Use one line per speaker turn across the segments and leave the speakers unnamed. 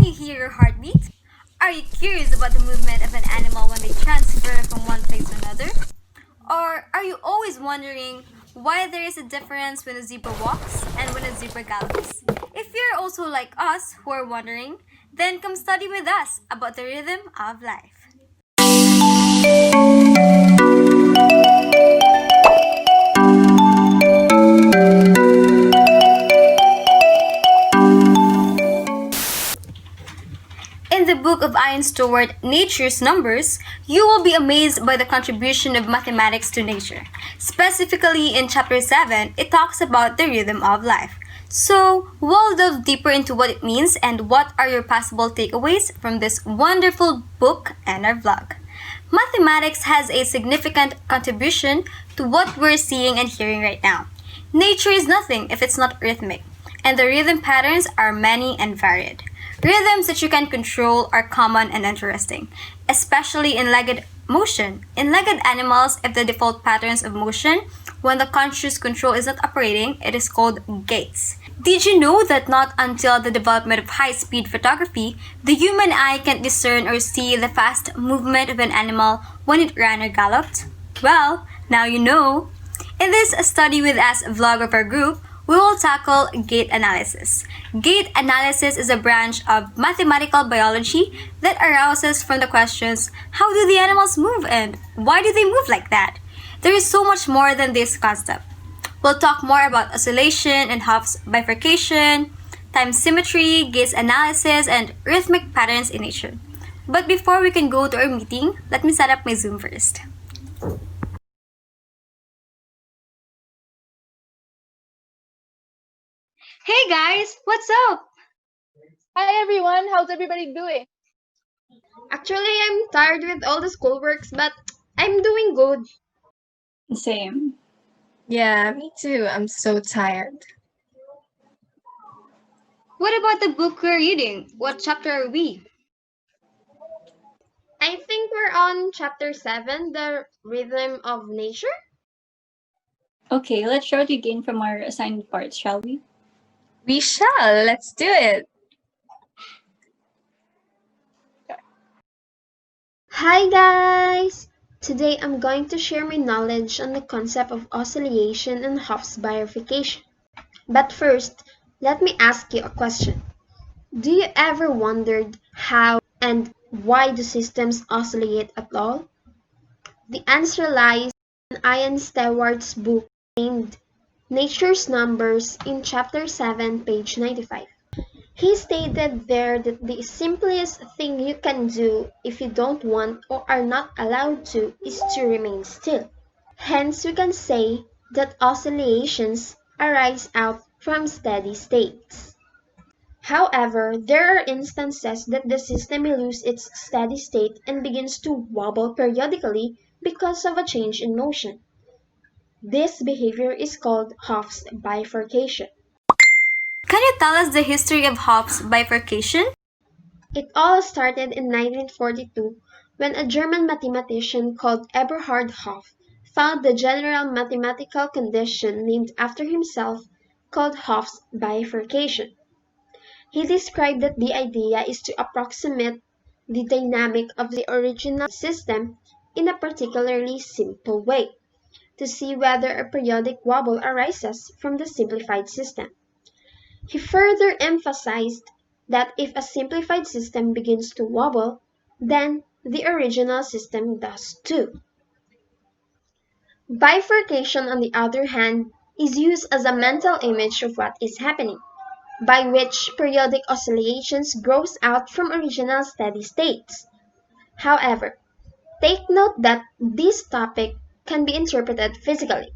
you hear your heartbeat? Are you curious about the movement of an animal when they transfer from one place to another? Or are you always wondering why there is a difference when a zebra walks and when a zebra gallops? If you're also like us who are wondering, then come study with us about the rhythm of life. In the book of Ian Stewart, Nature's Numbers, you will be amazed by the contribution of mathematics to nature. Specifically in chapter 7, it talks about the rhythm of life. So, we'll delve deeper into what it means and what are your possible takeaways from this wonderful book and our vlog. Mathematics has a significant contribution to what we're seeing and hearing right now. Nature is nothing if it's not rhythmic, and the rhythm patterns are many and varied. Rhythms that you can control are common and interesting, especially in legged motion. In legged animals, if the default patterns of motion, when the conscious control is not operating, it is called gaits. Did you know that not until the development of high-speed photography, the human eye can discern or see the fast movement of an animal when it ran or galloped? Well, now you know. In this Study With Us vlog of our group, we will tackle gait analysis. Gait analysis is a branch of mathematical biology that arises from the questions, how do the animals move and why do they move like that? There is so much more than this concept. We'll talk more about oscillation and Hof's bifurcation, time symmetry, gait analysis, and rhythmic patterns in nature. But before we can go to our meeting, let me set up my Zoom first. Hey guys, what's up?
Hi everyone, how's everybody doing?
Actually, I'm tired with all the schoolworks, but I'm doing good.
Same.
Yeah, me too. I'm so tired.
What about the book we're reading? What chapter are we?
I think we're on chapter 7, the rhythm of nature.
Okay, let's try to gain from our assigned parts, shall we?
We shall. Let's do it.
Hi guys! Today I'm going to share my knowledge on the concept of oscillation and Hof's bifurcation. But first, let me ask you a question. Do you ever wondered how and why do systems oscillate at all? The answer lies in Ian Stewart's book named Nature's Numbers in chapter 7, page 95. He stated there that the simplest thing you can do if you don't want or are not allowed to is to remain still. Hence, we can say that oscillations arise out from steady states. However, there are instances that the system may lose its steady state and begins to wobble periodically because of a change in motion. This behavior is called Hof's bifurcation.
Can you tell us the history of Hof's bifurcation?
It all started in 1942 when a German mathematician called Eberhard Hopf found the general mathematical condition named after himself called Hopf's bifurcation. He described that the idea is to approximate the dynamic of the original system in a particularly simple way, to see whether a periodic wobble arises from the simplified system. He further emphasized that if a simplified system begins to wobble, then the original system does too. Bifurcation, on the other hand, is used as a mental image of what is happening, by which periodic oscillations grows out from original steady states. However, take note that this topic can be interpreted physically,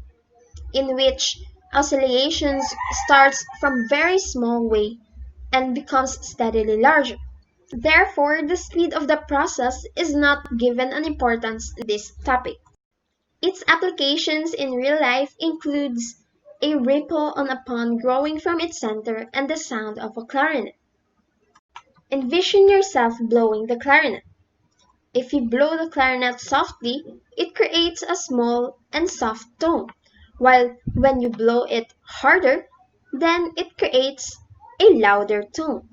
in which oscillations starts from very small way and becomes steadily larger. Therefore, the speed of the process is not given an importance in this topic. Its applications in real life includes a ripple on a pond growing from its center and the sound of a clarinet. Envision yourself blowing the clarinet. If you blow the clarinet softly, it creates a small and soft tone, while when you blow it harder, then it creates a louder tone.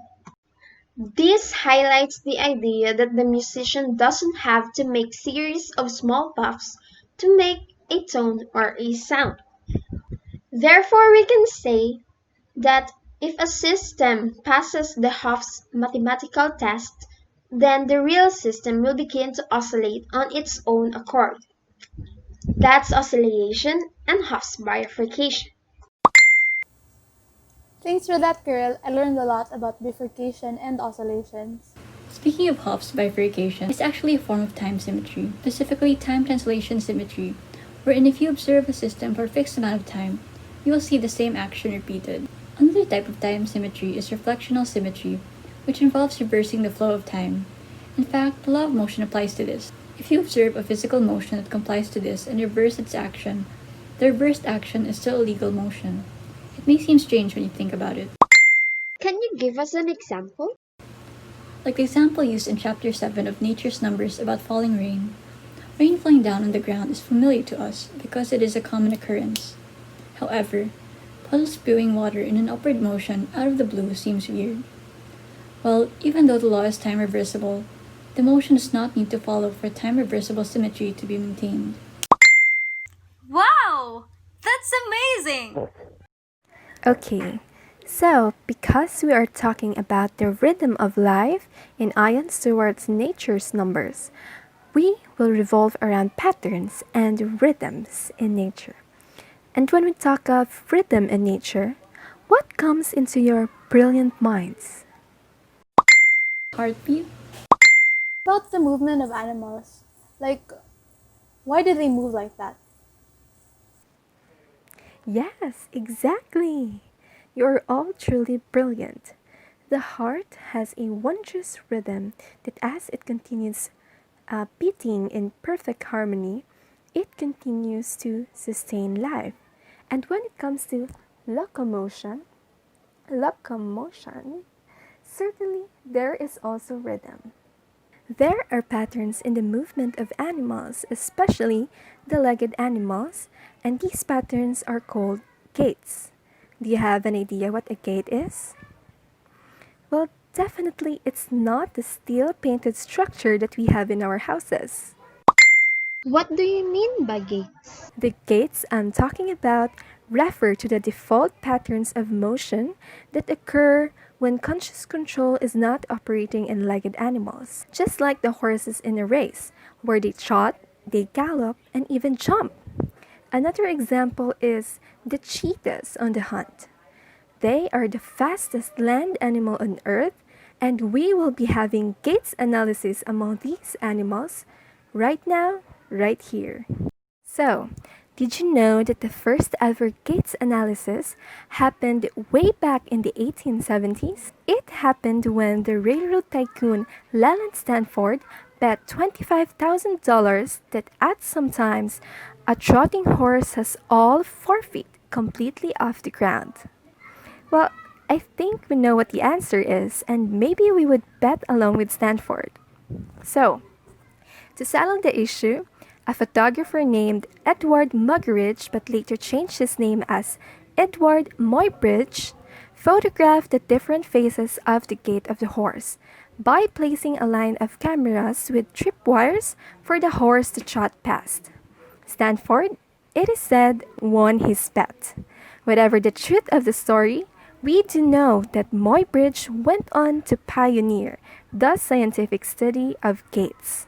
This highlights the idea that the musician doesn't have to make series of small puffs to make a tone or a sound. Therefore, we can say that if a system passes the Hof's mathematical test, then the real system will begin to oscillate on its own accord. That's oscillation and Hof's bifurcation.
Thanks for that, Karyl. I learned a lot about bifurcation and oscillations.
Speaking of Hopf's bifurcation, it's actually a form of time symmetry, specifically time translation symmetry, wherein if you observe a system for a fixed amount of time, you will see the same action repeated. Another type of time symmetry is reflectional symmetry, which involves reversing the flow of time. In fact, the law of motion applies to this. If you observe a physical motion that complies to this and reverse its action, the reversed action is still a legal motion. It may seem strange when you think about it.
Can you give us an example?
Like the example used in Chapter 7 of Nature's Numbers about falling rain. Rain falling down on the ground is familiar to us because it is a common occurrence. However, puddles spewing water in an upward motion out of the blue seems weird. Well, even though the law is time reversible, the motion does not need to follow for time reversible symmetry to be maintained.
Wow! That's amazing!
Okay, so because we are talking about the rhythm of life in Ian Stewart's Nature's Numbers, we will revolve around patterns and rhythms in nature. And when we talk of rhythm in nature, what comes into your brilliant minds?
Heartbeat?
About the movement of animals. Like, why do they move like that?
Yes, exactly. You're all truly brilliant. The heart has a wondrous rhythm that as it continues beating in perfect harmony, it continues to sustain life. And when it comes to locomotion, certainly there is also rhythm. There are patterns in the movement of animals, especially the legged animals, and these patterns are called gaits. Do you have an idea what a gait is? Well, definitely it's not the steel painted structure that we have in our houses.
What do you mean by gates?
The gaits I'm talking about refer to the default patterns of motion that occur when conscious control is not operating in legged animals, just like the horses in a race, where they trot, they gallop, and even jump. Another example is the cheetahs on the hunt. They are the fastest land animal on earth, and we will be having gaits analysis among these animals right now, right here. So, did you know that the first ever gaits analysis happened way back in the 1870s? It happened when the railroad tycoon Leland Stanford bet $25,000 that at some times a trotting horse has all 4 feet completely off the ground. Well, I think we know what the answer is, and maybe we would bet along with Stanford. So, to settle the issue, a photographer named Edward Muggeridge, but later changed his name as Edward Muybridge, photographed the different phases of the gait of the horse by placing a line of cameras with tripwires for the horse to trot past. Stanford, it is said, won his bet. Whatever the truth of the story, we do know that Muybridge went on to pioneer the scientific study of gaits.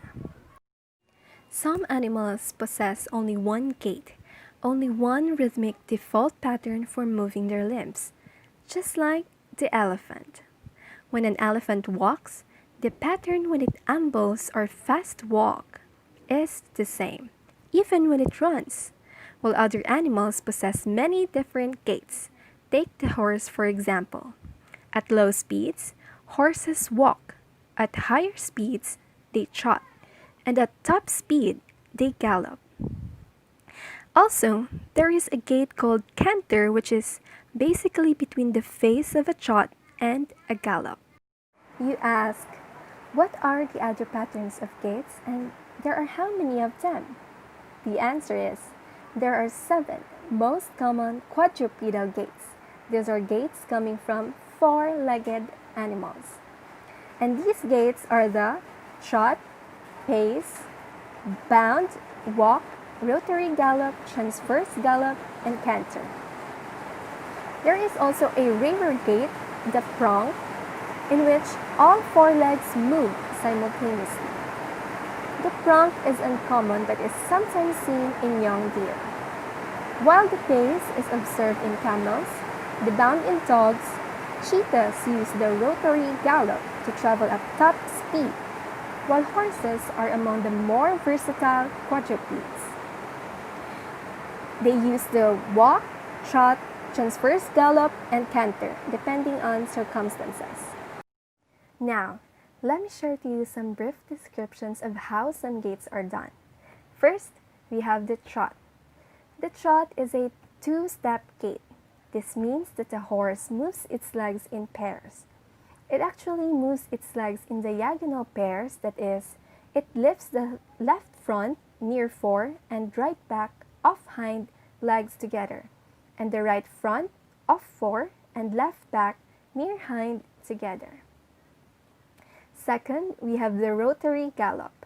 Some animals possess only one gait, only one rhythmic default pattern for moving their limbs, just like the elephant. When an elephant walks, the pattern when it ambles or fast walk is the same, even when it runs, while other animals possess many different gaits. Take the horse, for example. At low speeds, horses walk. At higher speeds, they trot. And at top speed, they gallop. Also, there is a gait called canter, which is basically between the phase of a trot and a gallop. You ask, what are the other patterns of gaits, and there are how many of them? The answer is, there are 7 most common quadrupedal gaits. These are gaits coming from 4-legged animals. And these gaits are the trot, pace, bound, walk, rotary gallop, transverse gallop, and canter. There is also a rear gait, the prong, in which all four legs move simultaneously. The prong is uncommon but is sometimes seen in young deer. While the pace is observed in camels, the bound in dogs, cheetahs use the rotary gallop to travel at top speed, while horses are among the more versatile quadrupeds. They use the walk, trot, transverse gallop, and canter, depending on circumstances. Now, let me share to you some brief descriptions of how some gaits are done. First, we have the trot. The trot is a two-step gait. This means that the horse moves its legs in pairs. It actually moves its legs in diagonal pairs, that is, it lifts the left front near fore and right back off hind legs together, and the right front off fore and left back near hind together. Second, we have the rotary gallop.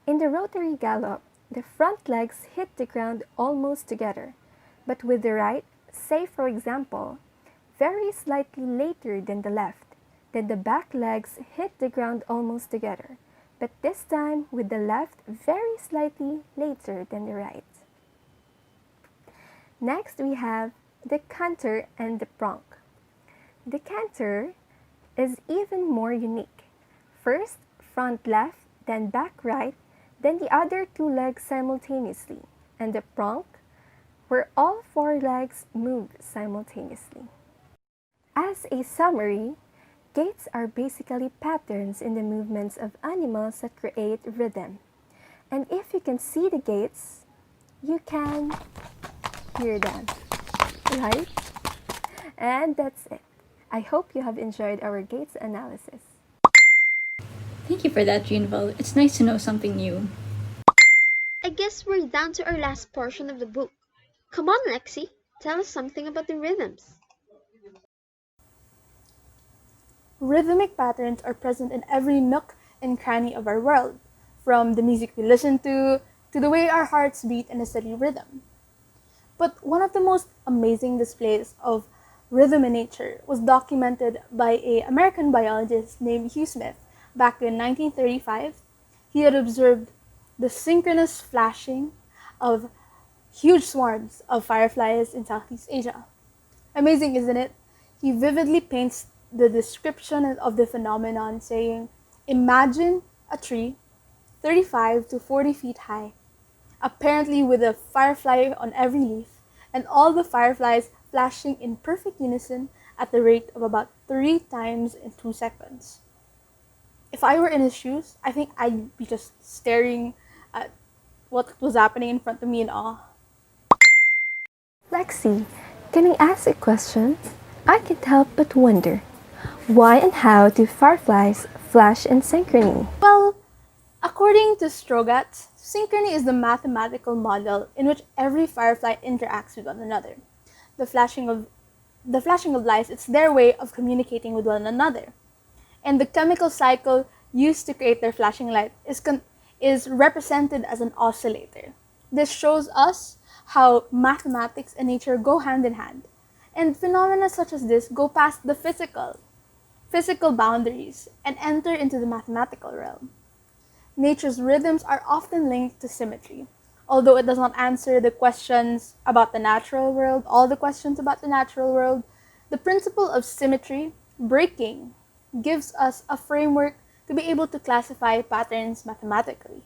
In the rotary gallop, the front legs hit the ground almost together, but with the right, say for example, very slightly later than the left. Then the back legs hit the ground almost together, but this time with the left very slightly later than the right. Next, we have the canter and the prong. The canter is even more unique. First, front left, then back right, then the other two legs simultaneously, and the prong, where all four legs move simultaneously. As a summary, gaits are basically patterns in the movements of animals that create rhythm. And if you can see the gaits, you can hear them, right? And that's it. I hope you have enjoyed our gaits analysis.
Thank you for that, Jeannvel. It's nice to know something new.
I guess we're down to our last portion of the book. Come on, Lexi, tell us something about the rhythms.
Rhythmic patterns are present in every nook and cranny of our world, from the music we listen to the way our hearts beat in a steady rhythm. But one of the most amazing displays of rhythm in nature was documented by an American biologist named Hugh Smith back in 1935. He had observed the synchronous flashing of huge swarms of fireflies in Southeast Asia. Amazing, isn't it? He vividly paints the description of the phenomenon, saying, "Imagine a tree 35 to 40 feet high, apparently with a firefly on every leaf, and all the fireflies flashing in perfect unison at the rate of about 3 times in 2 seconds." If I were in his shoes, I think I'd be just staring at what was happening in front of me in awe.
Lexi, can I ask a question? I can't help but wonder, why and how do fireflies flash in synchrony?
Well, according to Strogatz, synchrony is the mathematical model in which every firefly interacts with one another. The flashing of lights, it's their way of communicating with one another. And the chemical cycle used to create their flashing light is represented as an oscillator. This shows us how mathematics and nature go hand in hand. And phenomena such as this go past the physical boundaries and enter into the mathematical realm. Nature's rhythms are often linked to symmetry. Although it does not answer the questions about the natural world, all the questions about the natural world, the principle of symmetry, breaking, gives us a framework to be able to classify patterns mathematically.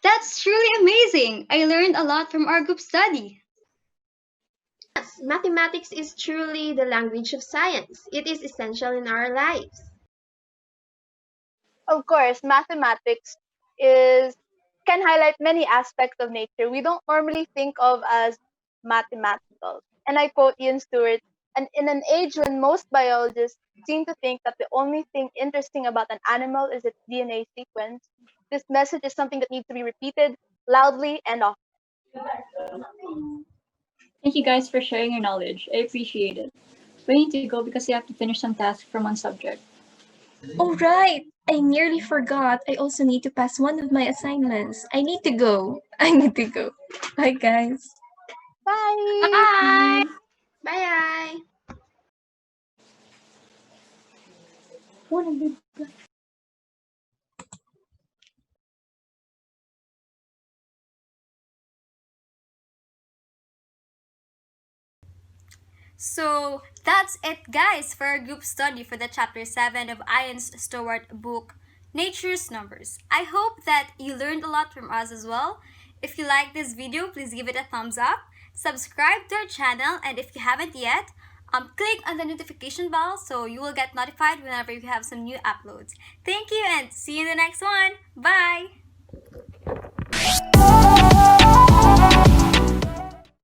That's truly amazing! I learned a lot from our group study.
Yes, mathematics is truly the language of science. It is essential in our lives.
Of course, mathematics is can highlight many aspects of nature we don't normally think of as mathematical. And I quote Ian Stewart, and in an age when most biologists seem to think that the only thing interesting about an animal is its DNA sequence, this message is something that needs to be repeated loudly and often.
Thank you guys for sharing your knowledge. I appreciate it. We need to go because we have to finish some tasks from one subject.
Oh, right! I nearly forgot. I also need to pass one of my assignments. I need to go. I need to go. Bye, guys.
Bye!
Bye!
Bye!
So that's it, guys, for our group study for the chapter 7 of Ian Stewart book, Nature's Numbers. I hope that you learned a lot from us as well. If you like this video, please give it a thumbs up, subscribe to our channel, and if you haven't yet, click on the notification bell so you will get notified whenever we have some new uploads. Thank you and see you in the next one. Bye!